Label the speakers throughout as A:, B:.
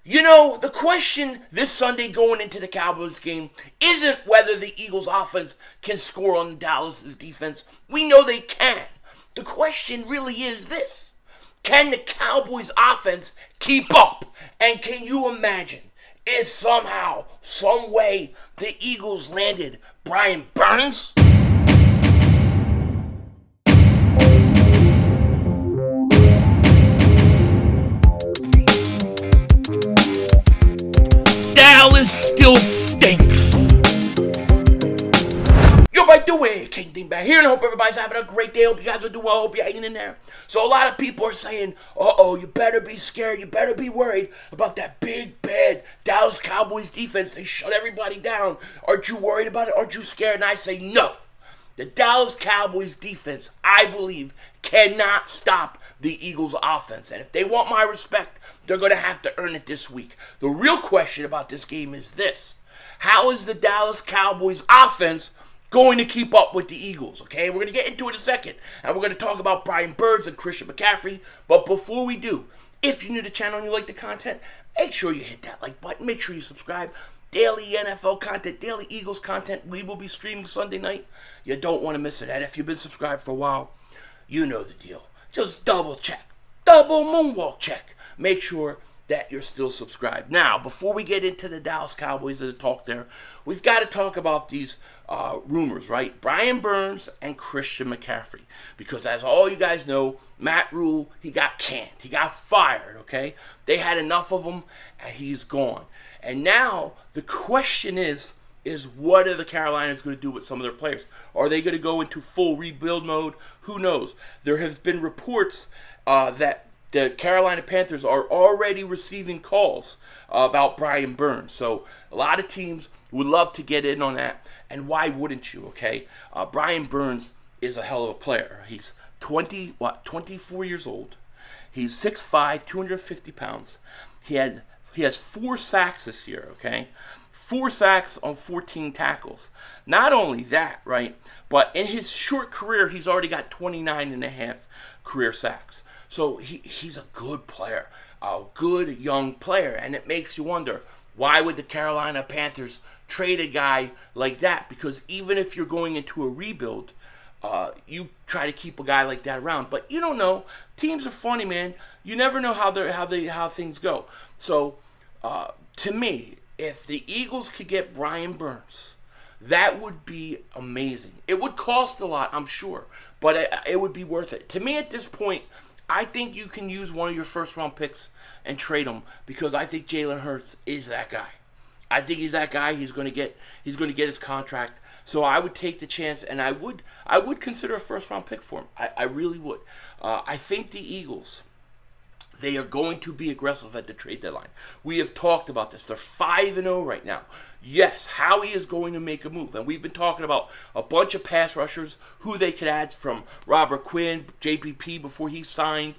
A: You know, the question this Sunday going into the Cowboys game isn't whether the Eagles offense can score on Dallas' defense. We know they can. The question really is this: can the Cowboys offense keep up? And can you imagine if somehow, some way, the Eagles landed Brian Burns? Dallas still stinks. Yo, by the way, King Dingbat here, and I hope everybody's having a great day. Hope you guys are doing well. Hope you're hanging in there. So a lot of people are saying, uh-oh, you better be scared. You better be worried about that big, bad Dallas Cowboys defense. They shut everybody down. Aren't you worried about it? Aren't you scared? And I say no. The Dallas Cowboys defense, I believe, cannot stop the Eagles offense. And if they want my respect, they're going to have to earn it this week. The real question about this game is this: how is the Dallas Cowboys offense going to keep up with the Eagles? Okay, we're going to get into it in a second, and we're going to talk about Brian Burns and Christian McCaffrey. But before we do, if you're new to the channel and you like the content, make sure you hit that like button. Make sure you subscribe. Daily NFL content, daily Eagles content. We will be streaming Sunday night. You don't want to miss it. And if you've been subscribed for a while, you know the deal. Just double check. Double moonwalk check. Make sure that you're still subscribed. Now, before we get into the Dallas Cowboys and the talk there, we've got to talk about these rumors, right? Brian Burns and Christian McCaffrey. Because as all you guys know, Matt Rule, he got canned. He got fired, okay? They had enough of him, and he's gone. And now the question is what are the Carolinas going to do with some of their players? Are they going to go into full rebuild mode? Who knows? There has been reports that the Carolina Panthers are already receiving calls about Brian Burns. So a lot of teams would love to get in on that. And why wouldn't you, okay? Brian Burns is a hell of a player. He's 24 years old. He's 6'5", 250 pounds. He has 4 sacks this year, okay? 4 sacks on 14 tackles. Not only that, right, but in his short career, he's already got 29 and a half career sacks. So he's a good player, a good young player, and it makes you wonder, why would the Carolina Panthers trade a guy like that? Because even if you're going into a rebuild, you try to keep a guy like that around, but you don't know. Teams are funny, man. You never know how things go. So, to me, if the Eagles could get Brian Burns, that would be amazing. It would cost a lot, I'm sure, but it would be worth it. To me, at this point, I think you can use one of your first-round picks and trade him, because I think Jalen Hurts is that guy. I think he's that guy. He's going to get his contract. So I would take the chance, and I would consider a first-round pick for him. I really would. I think the Eagles, they are going to be aggressive at the trade deadline. We have talked about this. They're 5-0 right now. Yes, Howie is going to make a move. And we've been talking about a bunch of pass rushers, who they could add, from Robert Quinn, JPP before he signed,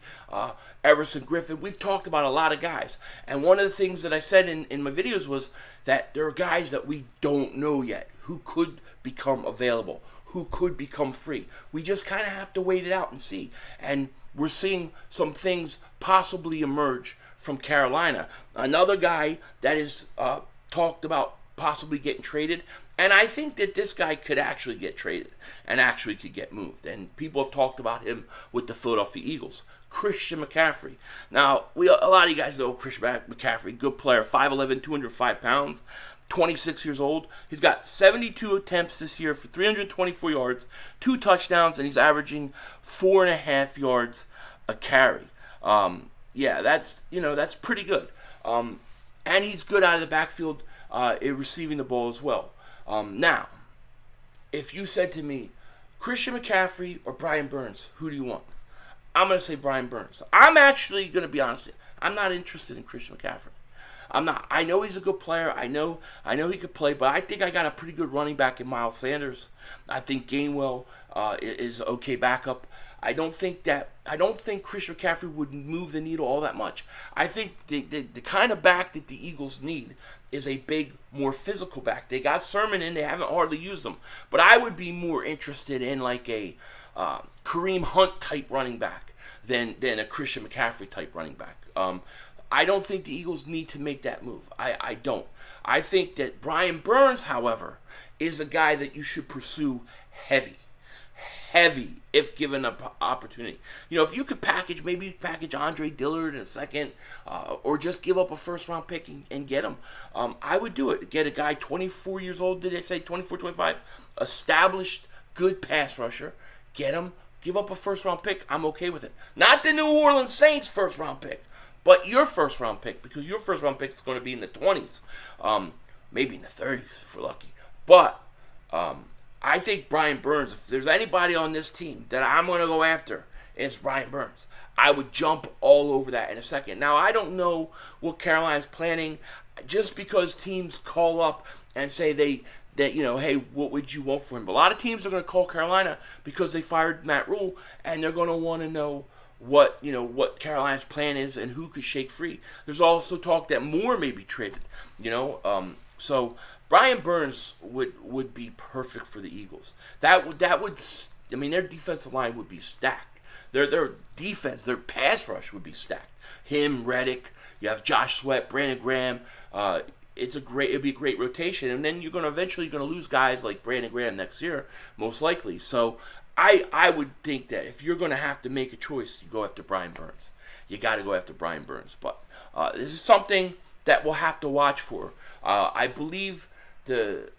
A: Everson Griffin. We've talked about a lot of guys. And one of the things that I said in my videos was that there are guys that we don't know yet who could become available, who could become free. We just kind of have to wait it out and see. And we're seeing some things possibly emerge from Carolina. Another guy that is talked about possibly getting traded, and I think that this guy could actually get traded and actually could get moved. And people have talked about him with the Philadelphia Eagles. Christian McCaffrey. Now, a lot of you guys know Christian McCaffrey, good player, 5'11", 205 pounds. 26 years old. He's got 72 attempts this year for 324 yards, 2 touchdowns, and he's averaging 4.5 yards a carry. Yeah, that's pretty good. And he's good out of the backfield in receiving the ball as well. Now, if you said to me, Christian McCaffrey or Brian Burns, who do you want? I'm going to say Brian Burns. I'm actually going to be honest with you. I'm not interested in Christian McCaffrey. I'm not. I know he's a good player. I know he could play, but I think I got a pretty good running back in Miles Sanders. I think Gainwell is okay backup. I don't think Christian McCaffrey would move the needle all that much. I think the kind of back that the Eagles need is a big, more physical back. They got Sermon in. They haven't hardly used him. But I would be more interested in like a Kareem Hunt type running back than a Christian McCaffrey type running back. I don't think the Eagles need to make that move. I don't. I think that Brian Burns, however, is a guy that you should pursue heavy if given an opportunity. If you could maybe package Andre Dillard in a second, or just give up a first-round pick and get him, I would do it. Get a guy 24 years old, did I say 24, 25, established, good pass rusher, get him, give up a first-round pick, I'm okay with it. Not the New Orleans Saints first-round pick, but your first-round pick, because your first-round pick is going to be in the 20s, maybe in the 30s if we're lucky. But I think Brian Burns, if there's anybody on this team that I'm going to go after, it's Brian Burns. I would jump all over that in a second. Now, I don't know what Carolina's planning. Just because teams call up and say hey, what would you want for him? But a lot of teams are going to call Carolina because they fired Matt Rule, and they're going to want to know what Carolina's plan is and who could shake free. There's also talk that Moore may be traded. So Brian Burns would be perfect for the Eagles. That would their defensive line would be stacked. Their defense, their pass rush would be stacked. Him, Reddick, you have Josh Sweat, Brandon Graham. It'd be a great rotation, and then you're eventually gonna lose guys like Brandon Graham next year, most likely. So I would think that if you're gonna have to make a choice, you go after Brian Burns. You got to go after Brian Burns. But this is something that we'll have to watch for. I believe the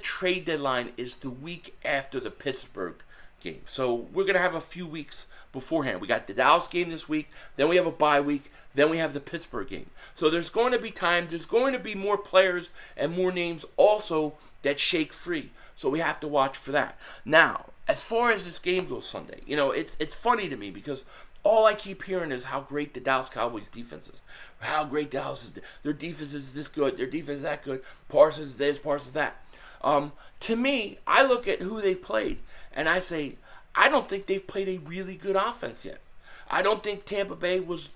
A: trade deadline is the week after the Pittsburgh game. So we're going to have a few weeks beforehand. We got the Dallas game this week, then we have a bye week, then we have the Pittsburgh game. So there's going to be time, there's going to be more players and more names also that shake free. So we have to watch for that. Now, as far as this game goes Sunday, it's funny to me because all I keep hearing is how great the Dallas Cowboys defense is. How great Dallas is. Their defense is this good. Their defense is that good. Parsons this, Parsons that. To me, I look at who they've played, and I say, I don't think they've played a really good offense yet. I don't think Tampa Bay was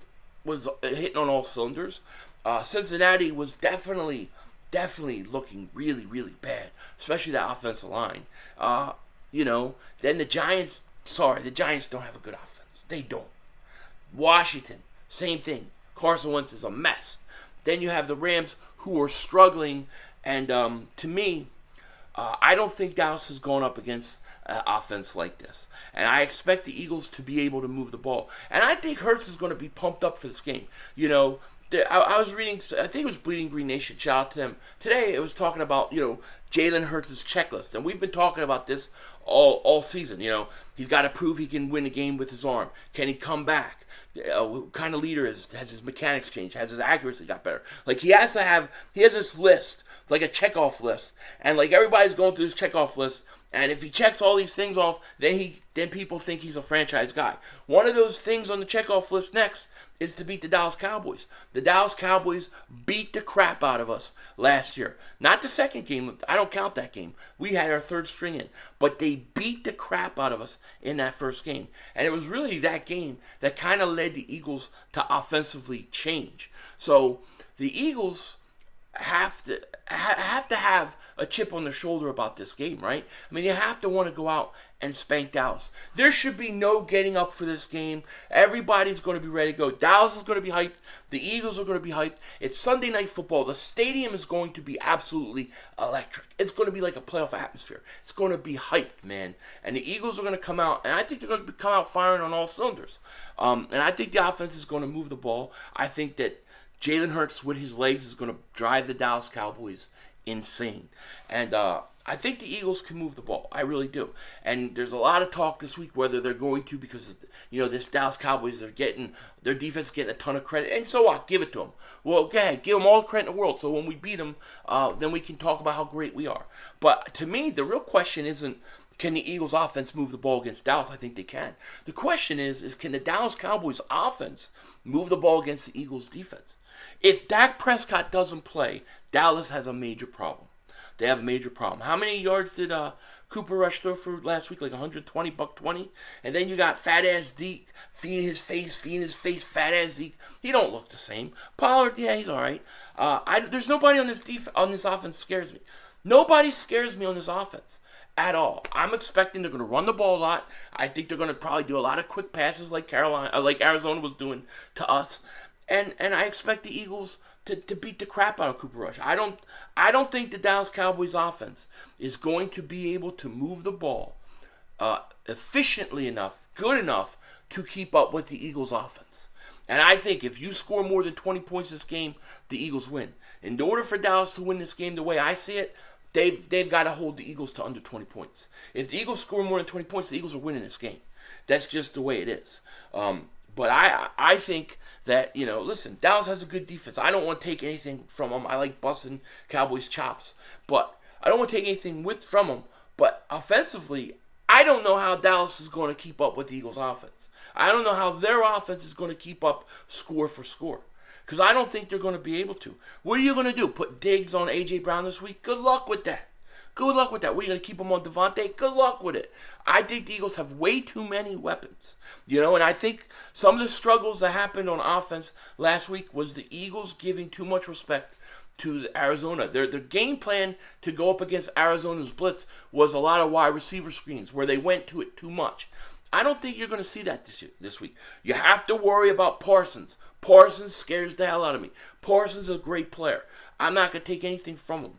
A: hitting on all cylinders. Cincinnati was definitely looking really, really bad, especially that offensive line. Then the Giants don't have a good offense. They don't. Washington, same thing. Carson Wentz is a mess. Then you have the Rams, who are struggling, and to me, I don't think Dallas has gone up against offense like this. And I expect the Eagles to be able to move the ball. And I think Hurts is going to be pumped up for this game. I was reading, I think it was Bleeding Green Nation, shout out to them. Today it was talking about, Jalen Hurts' checklist. And we've been talking about this all season. He's got to prove he can win a game with his arm. Can he come back? What kind of leader has his mechanics changed? Has his accuracy got better? Like, he has this list, like a checkoff list. And like everybody's going through this checkoff list. And if he checks all these things off, then people think he's a franchise guy. One of those things on the checkoff list next is to beat the Dallas Cowboys. The Dallas Cowboys beat the crap out of us last year. Not the second game. I don't count that game. We had our third string in. But they beat the crap out of us in that first game. And it was really that game that kind of led the Eagles to offensively change. So the Eagles have to have a chip on their shoulder about this game, right? I mean, you have to want to go out and spank Dallas. There should be no getting up for this game. Everybody's going to be ready to go. Dallas is going to be hyped. The Eagles are going to be hyped. It's Sunday Night Football. The stadium is going to be absolutely electric. It's going to be like a playoff atmosphere. It's going to be hyped, man. And the Eagles are going to come out, and I think they're going to come out firing on all cylinders. And I think the offense is going to move the ball. I think that Jalen Hurts with his legs is going to drive the Dallas Cowboys insane. And I think the Eagles can move the ball. I really do. And there's a lot of talk this week whether they're going to, because this Dallas Cowboys, their defense getting a ton of credit. And so what? Give it to them. Well, go ahead. Give them all the credit in the world. So when we beat them, then we can talk about how great we are. But to me, the real question isn't, can the Eagles offense move the ball against Dallas? I think they can. The question is can the Dallas Cowboys offense move the ball against the Eagles defense? If Dak Prescott doesn't play, Dallas has a major problem. They have a major problem. How many yards did Cooper Rush throw for last week? Like 120, $120? And then you got fat-ass Zeke feeding his face, fat-ass Zeke. He don't look the same. Pollard, yeah, he's all right. There's nobody on this offense scares me. Nobody scares me on this offense at all. I'm expecting they're going to run the ball a lot. I think they're going to probably do a lot of quick passes like Arizona was doing to us. and I expect the Eagles to beat the crap out of Cooper Rush. I don't think the Dallas Cowboys offense is going to be able to move the ball efficiently enough, good enough to keep up with the Eagles offense. And I think if you score more than 20 points this game, the Eagles win. In order for Dallas to win this game the way I see it, they've got to hold the Eagles to under 20 points. If the Eagles score more than 20 points, the Eagles are winning this game. That's just the way it is. But I think that, listen, Dallas has a good defense. I don't want to take anything from them. I like busting Cowboys' chops. But I don't want to take anything from them. But offensively, I don't know how Dallas is going to keep up with the Eagles' offense. I don't know how their offense is going to keep up score for score. Because I don't think they're going to be able to. What are you going to do? Put Diggs on A.J. Brown this week? Good luck with that. Good luck with that. What, are you going to keep him on Devontae? Good luck with it. I think the Eagles have way too many weapons. And I think some of the struggles that happened on offense last week was the Eagles giving too much respect to Arizona. Their game plan to go up against Arizona's blitz was a lot of wide receiver screens where they went to it too much. I don't think you're going to see that this week. You have to worry about Parsons. Parsons scares the hell out of me. Parsons is a great player. I'm not going to take anything from him.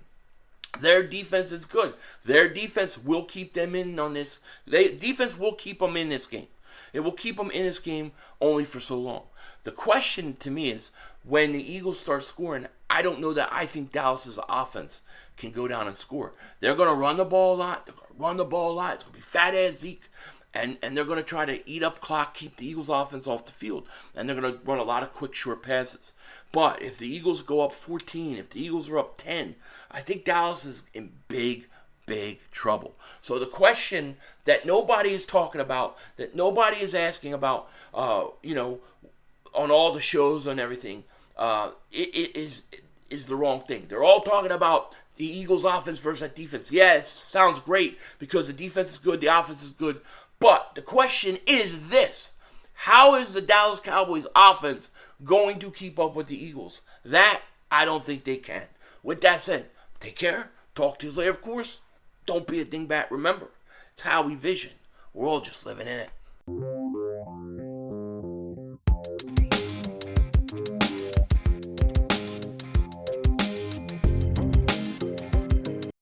A: Their defense is good. Their defense will keep them in on this. Defense will keep them in this game. It will keep them in this game only for so long. The question to me is, when the Eagles start scoring, I don't know that I think Dallas's offense can go down and score. They're going to run the ball a lot. It's going to be fat-ass Zeke. And they're going to try to eat up clock, keep the Eagles' offense off the field. And they're going to run a lot of quick, short passes. But if the Eagles go up 14, if the Eagles are up 10, I think Dallas is in big, big trouble. So the question that nobody is talking about, that nobody is asking about, on all the shows and everything, it is the wrong thing. They're all talking about the Eagles' offense versus that defense. Yes, sounds great because the defense is good, the offense is good. But the question is this: how is the Dallas Cowboys offense going to keep up with the Eagles? That, I don't think they can. With that said, take care. Talk to you later, of course. Don't be a dingbat. Remember, it's how we vision. We're all just living in it.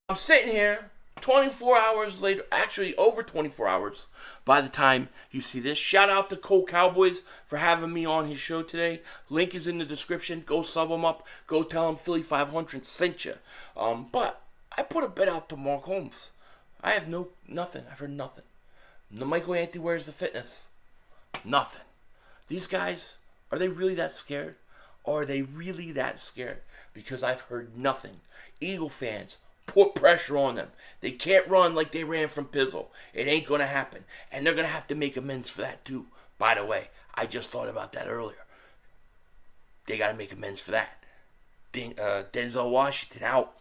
A: I'm sitting here 24 hours later, actually over 24 hours by the time you see this. Shout out to Cowboys for having me on his show today. Link is in the description. Go sub him up. Go tell him Philly 500 sent you. But I put a bet out to Mark Holmes. I have nothing. I've heard nothing. No Michael Anthony, where's the fitness? Nothing. These guys, are they really that scared? Or are they really that scared? Because I've heard nothing. Eagle fans, put pressure on them. They can't run like they ran from Pizzle. It ain't going to happen. And they're going to have to make amends for that too. By the way, I just thought about that earlier. They got to make amends for that. Denzel Washington out.